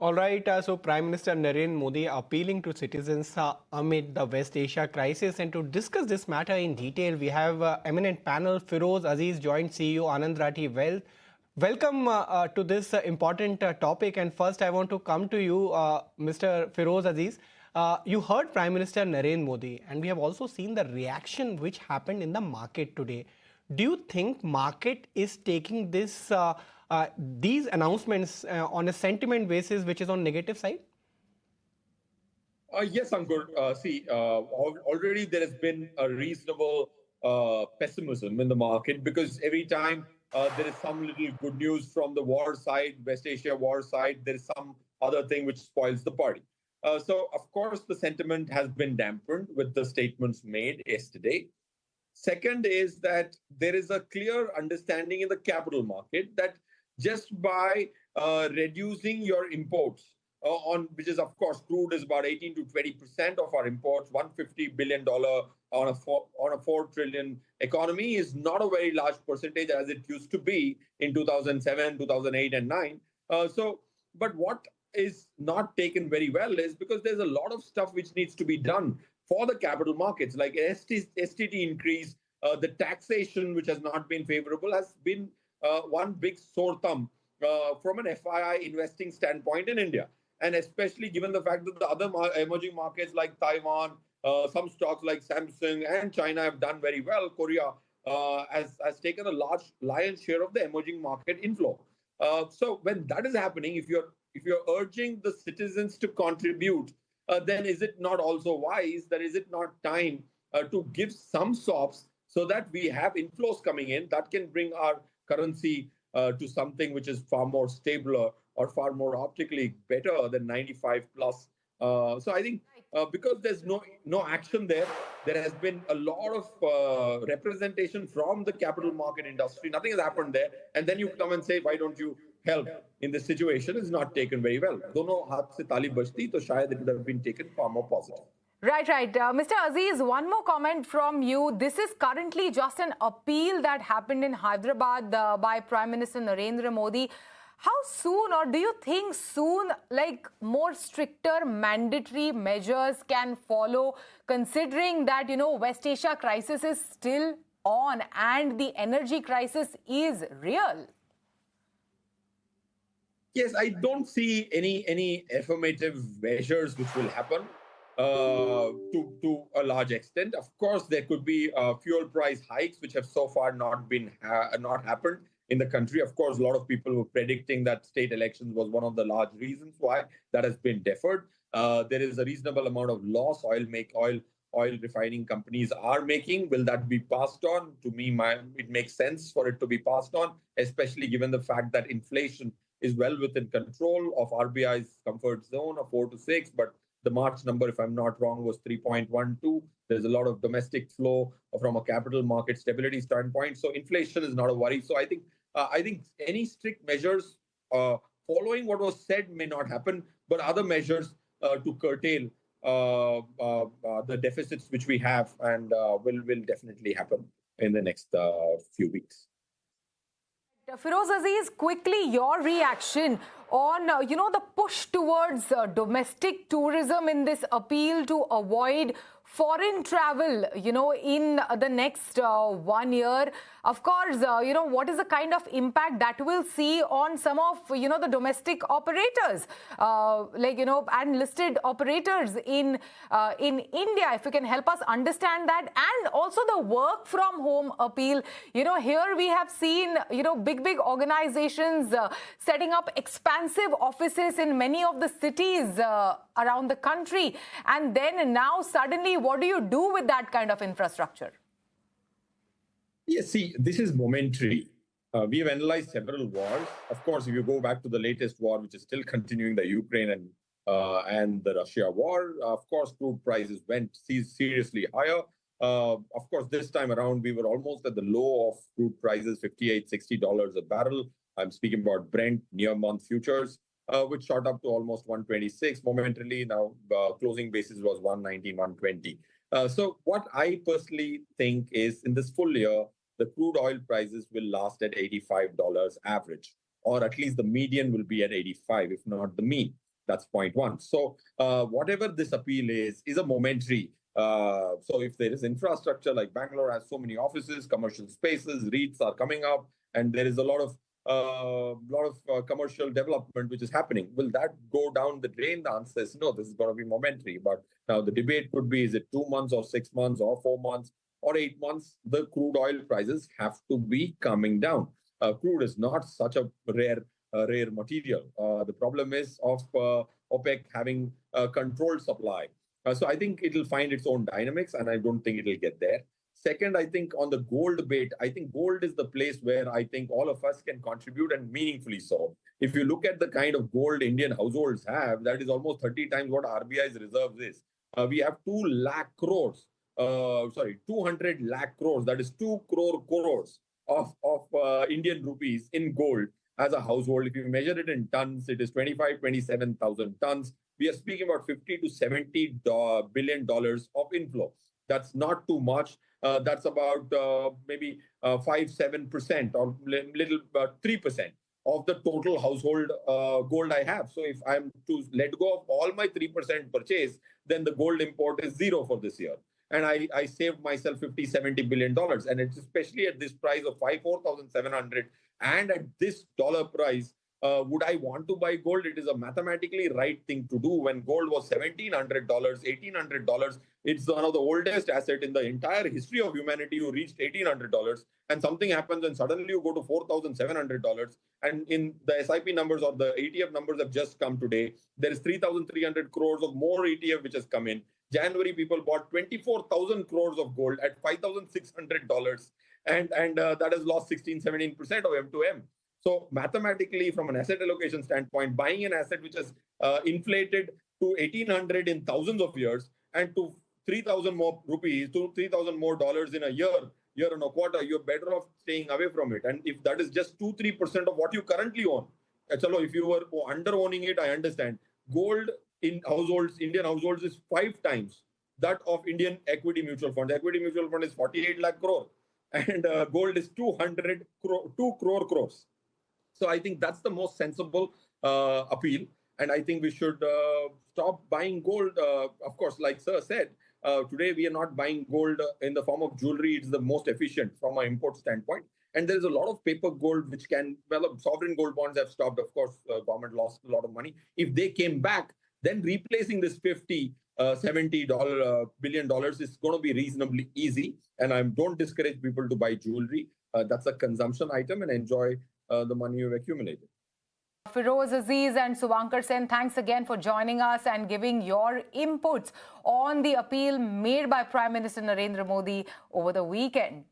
All right, so Prime Minister Narendra Modi appealing to citizens amid the West Asia crisis. And to discuss this matter in detail, we have eminent panel Feroze Azeez, Joint CEO, Anand Rathi Wealth. Welcome to this important topic. And first, I want to come to you, Mr. Feroze Azeez. You heard Prime Minister Narendra Modi, and we have also seen the reaction which happened in the market today. Do you think market is taking these announcements on a sentiment basis, which is on negative side? Yes, Ankur. Already there has been a reasonable pessimism in the market because every time there is some little good news from the war side, West Asia war side, there is some other thing which spoils the party. So, of course, the sentiment has been dampened with the statements made yesterday. Second is that there is a clear understanding in the capital market that just by reducing your imports, on which is of course crude is about 18 to 20% of our imports, $150 billion on a 4 trillion economy is not a very large percentage as it used to be in 2007, 2008 and 9. But what is not taken very well is because there's a lot of stuff which needs to be done for the capital markets, like STT increase, the taxation, which has not been favorable, has been one big sore thumb from an FII investing standpoint in India. And especially given the fact that the other emerging markets like Taiwan, some stocks like Samsung and China have done very well. Korea has taken a large lion's share of the emerging market inflow. So when that is happening, if you're urging the citizens to contribute, then is it not also wise that is it not time to give some sops so that we have inflows coming in that can bring our currency to something which is far more stabler or far more optically better than 95 plus. So I think because there's no action there, there has been a lot of representation from the capital market industry. Nothing has happened there. And then you come and say, why don't you help in this situation? Is not taken very well. Dono haath se taali bajti, to shayad it would have been taken far more positive. Right. Mr. Azeez, one more comment from you. This is currently just an appeal that happened in Hyderabad by Prime Minister Narendra Modi. How soon, or do you think soon, like more stricter mandatory measures can follow, considering that, West Asia crisis is still on and the energy crisis is real? Yes, I don't see any affirmative measures which will happen. To a large extent. Of course, there could be fuel price hikes, which have so far not happened in the country. Of course, a lot of people were predicting that state elections was one of the large reasons why that has been deferred. There is a reasonable amount of loss oil refining companies are making. Will that be passed on? To me, it makes sense for it to be passed on, especially given the fact that inflation is well within control of RBI's comfort zone of 4 to 6, but the March number, if I'm not wrong, was 3.12. There's a lot of domestic flow from a capital market stability standpoint. So inflation is not a worry. So I think any strict measures following what was said may not happen, but other measures to curtail the deficits which we have and will definitely happen in the next few weeks. Feroze Azeez, quickly your reaction on, the push towards domestic tourism in this appeal to avoid foreign travel, in the next 1 year. Of course, what is the kind of impact that will see on some of, the domestic operators, and listed operators in India, if you can help us understand that. And also the work from home appeal. Here we have seen, big organizations setting up expansive offices in many of the cities around the country. And then now suddenly, what do you do with that kind of infrastructure? Yes, see, this is momentary. We have analyzed several wars. Of course, if you go back to the latest war, which is still continuing, the Ukraine and the Russia war, of course, crude prices went seriously higher. Of course, this time around, we were almost at the low of crude prices, $58, $60 a barrel. I'm speaking about Brent near-month futures, which shot up to almost 126 momentarily. Now, closing basis was 119, 120. So what I personally think is in this full year, the crude oil prices will last at $85 average, or at least the median will be at 85, if not the mean. That's point one. So whatever this appeal is a momentary. So if there is infrastructure, like Bangalore has so many offices, commercial spaces, REITs are coming up, and there is a lot of commercial development which is happening. Will that go down the drain? The answer is no. This is going to be momentary. But now the debate could be: is it 2 months or 6 months or 4 months or 8 months? The crude oil prices have to be coming down. Crude is not such a rare material. The problem is of OPEC having controlled supply. So I think it will find its own dynamics, and I don't think it will get there. Second, I think on the gold bait, I think gold is the place where I think all of us can contribute, and meaningfully so. If you look at the kind of gold Indian households have, that is almost 30 times what RBI's reserves is. We have 2 lakh crores, 200 lakh crores, that is 2 crores of Indian rupees in gold as a household. If you measure it in tons, it is 27,000 tons. We are speaking about $50 to $70 billion of inflow. That's not too much. That's about maybe 5-7% or little 3% of the total household gold I have. So if I'm to let go of all my 3% purchase, then the gold import is zero for this year. And I saved myself $50-70 billion. And it's especially at this price of 4,700, and at this dollar price, would I want to buy gold? It is a mathematically right thing to do. When gold was $1,700, $1,800, it's one of the oldest asset in the entire history of humanity who reached $1,800. And something happens and suddenly you go to $4,700. And in the SIP numbers or the ETF numbers have just come today, there is 3,300 crores of more ETF which has come in. January, people bought 24,000 crores of gold at $5,600. And that has lost 16-17% of M2M. So mathematically, from an asset allocation standpoint, buying an asset which has inflated to 1,800 in thousands of years and to 3,000 more rupees, to 3,000 more dollars in a year and a quarter, you're better off staying away from it. And if that is just 2-3% of what you currently own, if you were under owning it, I understand. Gold in households, Indian households, is 5 times that of Indian equity mutual funds. Equity mutual fund is 48 lakh crore, and gold is 2 crores. So I think that's the most sensible appeal. And I think we should stop buying gold. Of course, like Sir said, today we are not buying gold in the form of jewelry. It's the most efficient from an import standpoint. And there's a lot of paper gold which can, sovereign gold bonds have stopped. Of course, government lost a lot of money. If they came back, then replacing this $50-70 billion is going to be reasonably easy. And I don't discourage people to buy jewelry. That's a consumption item, and enjoy the money you've accumulated. Feroze Azeez and Ankur Sen, thanks again for joining us and giving your inputs on the appeal made by Prime Minister Narendra Modi over the weekend.